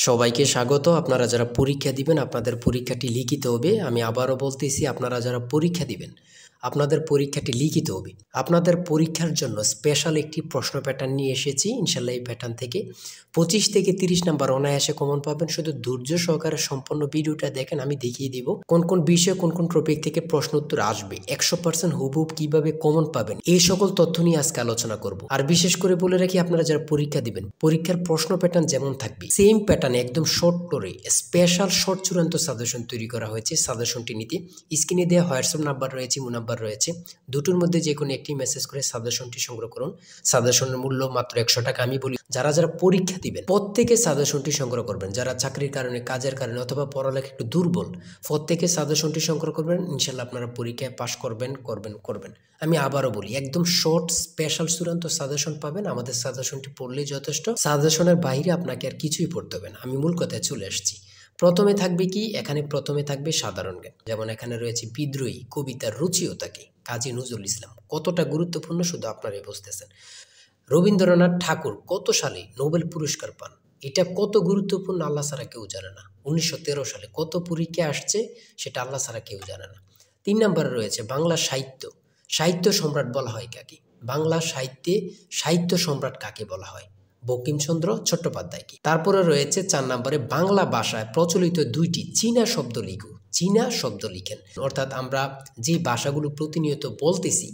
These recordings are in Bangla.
সবাইকে স্বাগত। আপনারা যারা পরীক্ষা দিবেন আপনাদের পরীক্ষাটি লিখিত হবে। আমি আবারও বলতেছি, আপনারা যারা পরীক্ষা দিবেন আপনাদের পরীক্ষাটি লিখিত হবে। আপনাদের পরীক্ষার জন্য স্পেশাল একটি প্রশ্ন প্যাটার্ন নিয়ে এসেছি। ইনশাল্লাহ এই প্যাটার্ন থেকে 25 থেকে 30 নাম্বার অনায়াসে কমন পাবেন। শুধু ধৈর্য সহকারে সম্পূর্ণ ভিডিওটা দেখেন, আমি দেখিয়ে দিব কোন কোন বিষয়ে কোন কোন টপিক থেকে প্রশ্ন উত্তর আসবে, 100% হুবহুব কিভাবে কমন পাবেন, এই সকল তথ্য নিয়ে আজকে আলোচনা করব। আর বিশেষ করে বলে রাখি, আপনারা যারা পরীক্ষা দিবেন পরীক্ষার প্রশ্ন প্যাটার্ন যেমন থাকবে সেম প্যাটার্নে একদম শর্ট করে স্পেশাল শর্ট চূড়ান্ত সাজেশন তৈরি করা হয়েছে। সাজেশনটি নিতে স্ক্রিনে দেওয়া হোয়াটসঅ্যাপ নাম্বার রয়েছে, ইমো নাম্বার রয়েছে, দুটোর মধ্যে যে কোনো একটি মেসেজ করে সাজেশনটি সংগ্রহ করুন। সাজেশনের মূল্য মাত্র 100 টাকা। আমি বলি যারা যারা পরীক্ষা দিবেন প্রত্যেকে সাজেশনটি সংগ্রহ করবেন। যারা চাকরির কারণে, কাজের কারণে অথবা পড়ালেখা একটু দুর্বল, প্রত্যেকে সাজেশনটি সংগ্রহ করবেন। ইনশাল্লাহ আপনারা পরীক্ষায় পাশ করবেন। আমি আবারও বলি, একদম শর্ট স্পেশাল চূড়ান্ত সাজেশন পাবেন। আমাদের সাজেশনটি পড়লেই যথেষ্ট। সাজেশনের বাইরে আপনাকে আর কিছুই পড়তে হবে না। আমি মূল কথায় চলে আসছি। প্রথমে থাকবে কি, এখানে প্রথমে থাকবে সাধারণ জ্ঞান। যেমন এখানে রয়েছে বিদ্রোহী কবিতার রুচিও থাকে, কাজী নজরুল ইসলাম। কতটা গুরুত্বপূর্ণ শুধু আপনারাই বুঝতেছেন। রবীন্দ্রনাথ ঠাকুর কত সালে নোবেল পুরস্কার পান, এটা কত গুরুত্বপূর্ণ আল্লাহ ছাড়া কেউ জানে না। 1913 সালে কত পরীক্ষা আসছে সেটা আল্লাহ ছাড়া কেউ জানে না। 3 নম্বরে রয়েছে বাংলা সাহিত্য। সাহিত্য সম্রাট বলা হয় কাকে? বাংলা সাহিত্যে সাহিত্য সম্রাট কাকে বলা হয়? বঙ্কিমচন্দ্র চট্টোপাধ্যায়কে। তারপরে রয়েছে 4 নম্বরে বাংলা ভাষায় প্রচলিত 2টি চীনা শব্দ লিখুন। চীনা শব্দ লিখেন, অর্থাৎ আমরা যে ভাষাগুলো প্রতিনিয়ত বলতেছি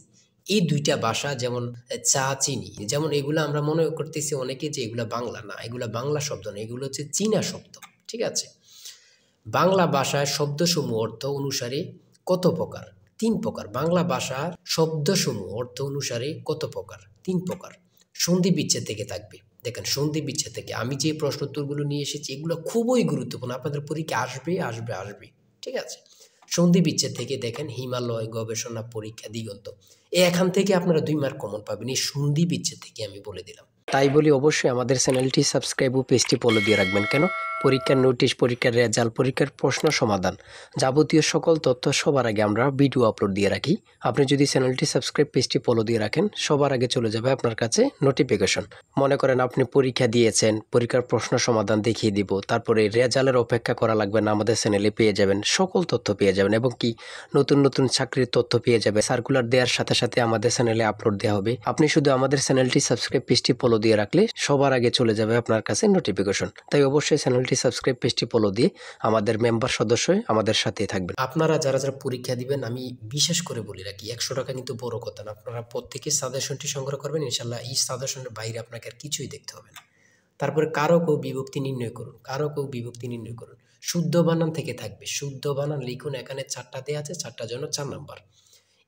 এই 2টা ভাষা, যেমন চা, চিনি, যেমন এগুলো আমরা মনে করতেছি অনেকে যে এগুলো বাংলা না, এগুলো বাংলা শব্দ না, এগুলো হচ্ছে চীনা শব্দ। ঠিক আছে। বাংলা ভাষায় শব্দসমূহ অর্থ অনুসারে কত প্রকার? 3 প্রকার। বাংলা ভাষার শব্দসমূহ অর্থ অনুসারে কত প্রকার? 3 প্রকার। সন্ধি বিচ্ছেদ থেকে থাকবে। দেখেন, সন্ধি বিচ্ছেদ থেকে আমি যে প্রশ্ন উত্তরগুলো নিয়ে এসেছি এগুলো খুবই গুরুত্বপূর্ণ, আপনাদের পরীক্ষা আসবে। ঠিক আছে। সন্ধি বিচ্ছেদ থেকে দেখেন হিমালয়, গবেষণা, পরীক্ষা, দিগন্ত, এখান থেকে আপনারা 2 মার্ক কমন পাবেন। এই সন্ধি বিচ্ছেদ থেকে আমি বলে দিলাম। তাই বলি অবশ্যই আমাদের চ্যানেলটি সাবস্ক্রাইব ও পেজটি ফলো দিয়ে রাখবেন। কেন? পরীক্ষার নোটিশ, পরীক্ষার রেজাল্ট, পরীক্ষার প্রশ্ন সমাধান, যাবতীয় সকল তথ্য সবার আগে আমরা ভিডিও আপলোড দিয়ে রাখি। আপনি যদি চ্যানেলটি সাবস্ক্রাইব, পেজটি ফলো দিয়ে রাখেন, সবার আগে চলে যাবে আপনার কাছে নোটিফিকেশন। মনে করেন আপনি পরীক্ষা দিয়েছেন, পরীক্ষার প্রশ্ন সমাধান দেখিয়ে দিব, তারপরে রেজাল্টের অপেক্ষা করা লাগবে না, আমাদের চ্যানেলে পেয়ে যাবেন, সকল তথ্য পেয়ে যাবেন, এবং কি নতুন নতুন চাকরির তথ্য পেয়ে যাবে। সার্কুলার দেওয়ার সাথে সাথে আমাদের চ্যানেলে আপলোড দেওয়া হবে। আপনি শুধু আমাদের চ্যানেলটি সাবস্ক্রাইব, পেজটি ফলো দিয়ে রাখলে সবার আগে চলে যাবে আপনার কাছে নোটিফিকেশন। তাই অবশ্যই চ্যানেলটি সাবস্ক্রাইব, পেজটি ফলো দিয়ে আমাদের মেম্বার সদস্য হয়ে আমাদের সাথেই থাকবেন। আপনারা যারা যারা পরীক্ষা দিবেন, আমি বিশেষ করে বলে রাখি, 100 টাকা কিন্তু বড় কথা না। আপনারা প্রত্যেকে সাজেশনটি সংগ্রহ করবেন। ইনশাল্লাহ এই সাজেশনের বাইরে আপনাকে আর কিছুই দেখতে হবে না। তারপরে কারক ও বিভক্তি নির্ণয় করুন। কারক ও বিভক্তি নির্ণয় করুন। শুদ্ধ বানান থেকে থাকবে। শুদ্ধ বানান লিখুন। এখানে 4টা দেওয়া আছে, 4টার জন্য 4 নাম্বার।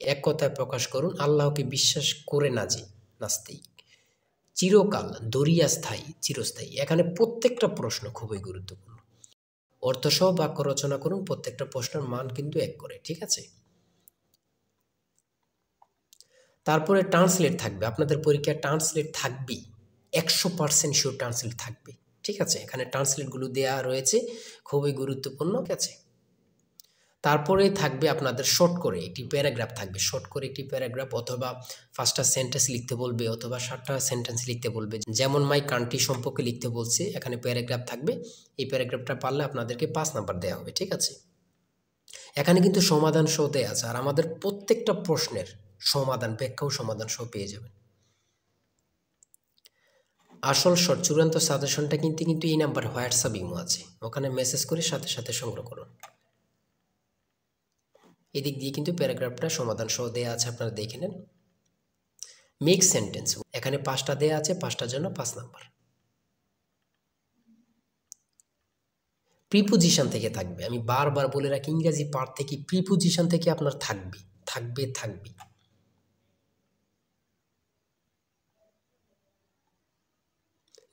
এক কথায় প্রকাশ করুন, আল্লাহকে বিশ্বাস করে না যে নাস্তিক। চিরকাল, দরিয়া স্থায়ী, চিরস্থায়ী। এখানে প্রত্যেকটা প্রশ্ন খুবই গুরুত্বপূর্ণ। অর্থসহ বাক্য রচনা করুন। প্রত্যেকটা প্রশ্নের মান কিন্তু 1 করে। ঠিক আছে। তারপরে ট্রান্সলেট থাকবে। আপনাদের পরীক্ষায় ট্রান্সলেট থাকবেই, 100% শিওর ট্রান্সলেট থাকবে। ঠিক আছে। এখানে ট্রান্সলেটগুলো দেওয়া রয়েছে, খুবই গুরুত্বপূর্ণ। ঠিক আছে। তারপরে থাকবে আপনাদের শর্ট করে একটি প্যারাগ্রাফ থাকবে। শর্ট করে একটি প্যারাগ্রাফ, অথবা 5টা সেন্টেন্স লিখতে বলবে, অথবা 7টা সেন্টেন্স লিখতে বলবে। যেমন মাই কান্ট্রি সম্পর্কে লিখতে বলছে, এখানে প্যারাগ্রাফ থাকবে। এই প্যারাগ্রাফটা পারলে আপনাদেরকে 5 নাম্বার দেওয়া হবে। ঠিক আছে। এখানে কিন্তু সমাধান সহ দেওয়া আছে, আর আমাদের প্রত্যেকটা প্রশ্নের সমাধান, ব্যাখ্যা ও সমাধান সহ পেয়ে যাবেন। আসল শর্ট চূড়ান্ত সাজেশনটা কিন্তু এই নাম্বার হোয়াটসঅ্যাপ ইমো আছে, ওখানে মেসেজ করে সাথে সাথে সংগ্রহ করুন। এদিক দিয়ে কিন্তু প্যারাগ্রাফটা সমাধান সহ দেওয়া আছে, আপনারা দেখে নেন। মেক সেন্টেন্স, এখানে 5টা দেওয়া আছে, 5টার জন্য 5 নাম্বার। প্রিপোজিশন থেকে থাকবে। আমি বারবার বলে রাখি, ইংরেজি পার্ট থেকে প্রিপোজিশন থেকে আপনার থাকবে।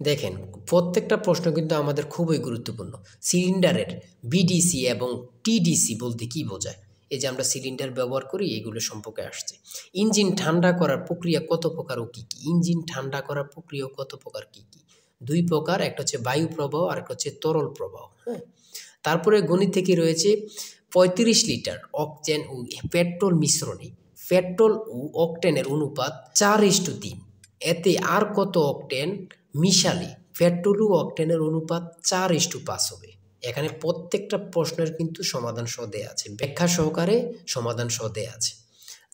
দেখেন, প্রত্যেকটা প্রশ্ন কিন্তু আমাদের খুবই গুরুত্বপূর্ণ। সিলিন্ডারের বিডিসি এবং টিডিসি বলতে কি বোঝায়? এই যে আমরা সিলিন্ডার ব্যবহার করি, এগুলো সম্পর্কে আসছে। ইঞ্জিন ঠান্ডা করার প্রক্রিয়া কত প্রকার ও কী কী? ইঞ্জিন ঠান্ডা করার প্রক্রিয়া কত প্রকার, কী কী? 2 প্রকার, একটা হচ্ছে বায়ু প্রবাহ আর একটা হচ্ছে তরল প্রবাহ। হ্যাঁ। তারপরে গণিত থেকে রয়েছে 35 লিটার অকটেন ও পেট্রোল মিশ্রণে পেট্রোল ও অকটেনের অনুপাত 4:3। এতে আর কত অকটেন মিশালে পেট্রোল ও অকটেনের অনুপাত 4:5 হবে। এখানে প্রত্যেকটা প্রশ্নের কিন্তু সমাধান সহ দেয়া আছে, ব্যাখ্যা সহকারে সমাধান সহ দেয়া আছে।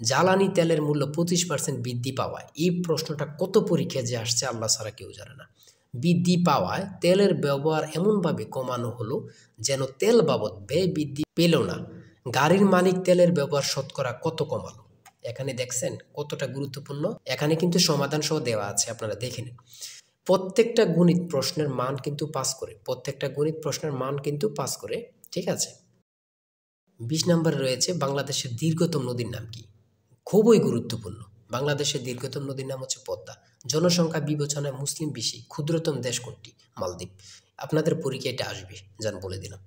জ্বালানি তেলের মূল্য 25% বৃদ্ধি পাওয়ায়, এই প্রশ্নটা কত পরীক্ষায় যে আসছে আল্লাহ ছাড়া কেউ জানে না। বৃদ্ধি পাওয়ায় তেলের ব্যবহার এমনভাবে কমানো হলো যেন তেল বাবদ ব্যয় বৃদ্ধি পেল না। গাড়ির মালিক তেলের ব্যবহার শতকরা কত কমালো? এখানে দেখছেন কতটা গুরুত্বপূর্ণ। এখানে কিন্তু সমাধান সহ দেওয়া আছে, আপনারা দেখে নিন। প্রত্যেকটা গণিত প্রশ্নের মান কিন্তু পাস করে, প্রত্যেকটা গণিত প্রশ্নের মান কিন্তু পাস করে, ঠিক আছে। 20 নম্বরে রয়েছে বাংলাদেশের দীর্ঘতম নদীর নাম কি? খুবই গুরুত্বপূর্ণ। বাংলাদেশের দীর্ঘতম নদীর নাম হচ্ছে পদ্মা। জনসংখ্যা বিবেচনায় মুসলিম বেশি, ক্ষুদ্রতম দেশ কোনটি? মালদ্বীপ। আপনাদের পরীক্ষায় এটা আসবে, যান বলে দিলাম।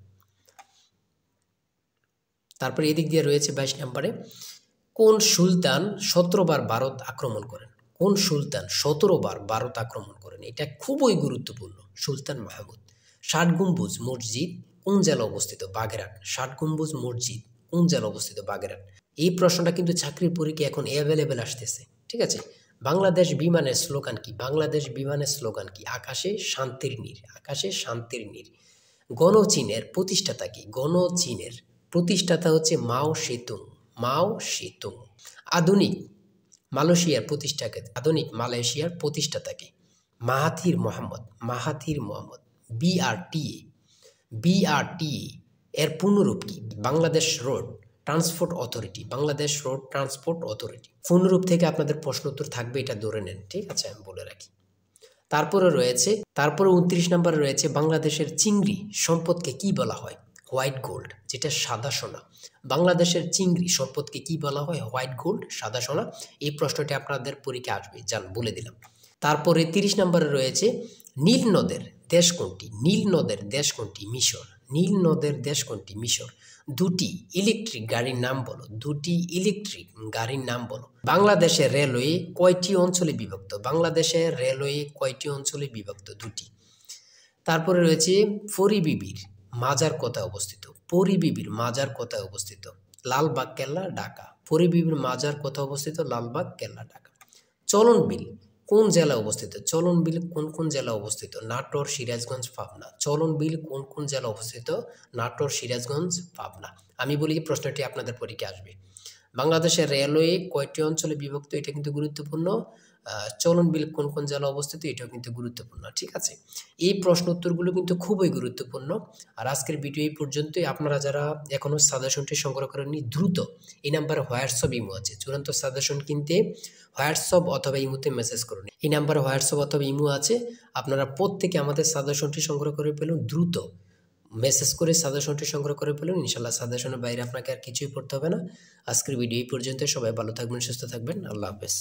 তারপরে এদিক দিয়ে রয়েছে 22 নম্বরে, কোন সুলতান 17 বার ভারত আক্রমণ করেন? কোন সুলতান 17 বার ভারত আক্রমণ করেন? এটা খুবই গুরুত্বপূর্ণ। সুলতান মাহমুদ। 60 গম্বুজ মসজিদ কোন জেলা অবস্থিত? বাগেরহাট। 60 গম্বুজ মসজিদ কোন জেলা অবস্থিত? বাগেরহাট। এই প্রশ্নটা কিন্তু চাকরির পরীক্ষা এখন অ্যাভেলেবেল আসতেছে, ঠিক আছে। বাংলাদেশ বিমানের স্লোগান কি? বাংলাদেশ বিমানের স্লোগান কি? আকাশে শান্তির নীড়, আকাশে শান্তির নীড়। গণচীনের প্রতিষ্ঠাতা কি? গণচীনের প্রতিষ্ঠাতা হচ্ছে মাও সেতুং, মাও সেতুং। আধুনিক মালয়েশিয়ার প্রতিষ্ঠাতা, আধুনিক মালয়েশিয়ার প্রতিষ্ঠাতাকে? Mahathir Mohamad, Mahathir Mohamad. BRTA, BRTA এর পূর্ণরূপ কি? Bangladesh road transport authority, Bangladesh road transport authority. পূর্ণরূপ থেকে আপনাদের প্রশ্ন উত্তর থাকবে, এটা ধরে নেন, ঠিক আছে, আমি বলে রাখি। তারপরে 29 নম্বরে রয়েছে বাংলাদেশের চিংড়ি সম্পদকে কি বলা হয়? হোয়াইট গোল্ড, যেটা সাদা সোনা। বাংলাদেশের চিংড়ি সম্পদকে কি বলা হয়? হোয়াইট গোল্ড, সাদা সোনা। এই প্রশ্নটি আপনাদের পরীক্ষা আসবে, যান বলে দিলাম। তারপরে 30 নম্বরে রয়েছে নীল নদের দেশ কোনটি? নীল নদের দেশ কোনটি? মিশর। নীল নদের দেশ কোনটি? মিশর। দুটি ইলেকট্রিক গাড়ির নাম বলো, দুটি ইলেকট্রিক গাড়ির নাম বলো। বাংলাদেশের রেলওয়ে কয়টি অঞ্চলে বিভক্ত? বাংলাদেশের রেলওয়ে কয়টি অঞ্চলে বিভক্ত? দুটি। তারপরে রয়েছে পরিবিবির মাজার কোথায় অবস্থিত? পরিবিবির মাজার কোথায় অবস্থিত? লালবাগ কেল্লা, ঢাকা। পরিবিবির মাজার কোথায় অবস্থিত? লালবাগ কেল্লা, ঢাকা। চলন বিল কোন জেলা অবস্থিত? চলন বিল কোন কোন জেলা অবস্থিত? নাটোর, সিরাজগঞ্জ, পাবনা। চলন বিল কোন কোন জেলা অবস্থিত? নাটোর, সিরাজগঞ্জ, পাবনা। আমি বলি এই প্রশ্নটি আপনাদের পরীক্ষা আসবে। বাংলাদেশের রেলওয়ে কয়টি অঞ্চলে বিভক্ত? এটা কিন্তু গুরুত্বপূর্ণ। চলন বিল কোন কোন জেলা অবস্থিত? এটাও কিন্তু গুরুত্বপূর্ণ, ঠিক আছে। এই প্রশ্ন উত্তরগুলো কিন্তু খুবই গুরুত্বপূর্ণ। আর আজকের ভিডিও এই পর্যন্তই। আপনারা যারা এখনও সাজেশনটি সংগ্রহ করেননি, দ্রুত এই নাম্বারে হোয়াটসঅ্যাপ ইমো আছে, চূড়ান্ত সাজেশন কিনতে হোয়াটসঅ্যাপ অথবা ইমোতে মেসেজ করুন। এই নাম্বারে হোয়াটসঅ্যাপ অথবা ইমো আছে, আপনারা প্রত্যেকে আমাদের সাজেশনটি সংগ্রহ করে ফেলুন। দ্রুত মেসেজ করে সাজেশনটি সংগ্রহ করে ফেলুন। ইনশাল্লাহ সাজেশনের বাইরে আপনাকে আর কিছুই পড়তে হবে না। আজকের ভিডিও এই পর্যন্ত। সবাই ভালো থাকবেন, সুস্থ থাকবেন। আল্লাহ হাফেজ।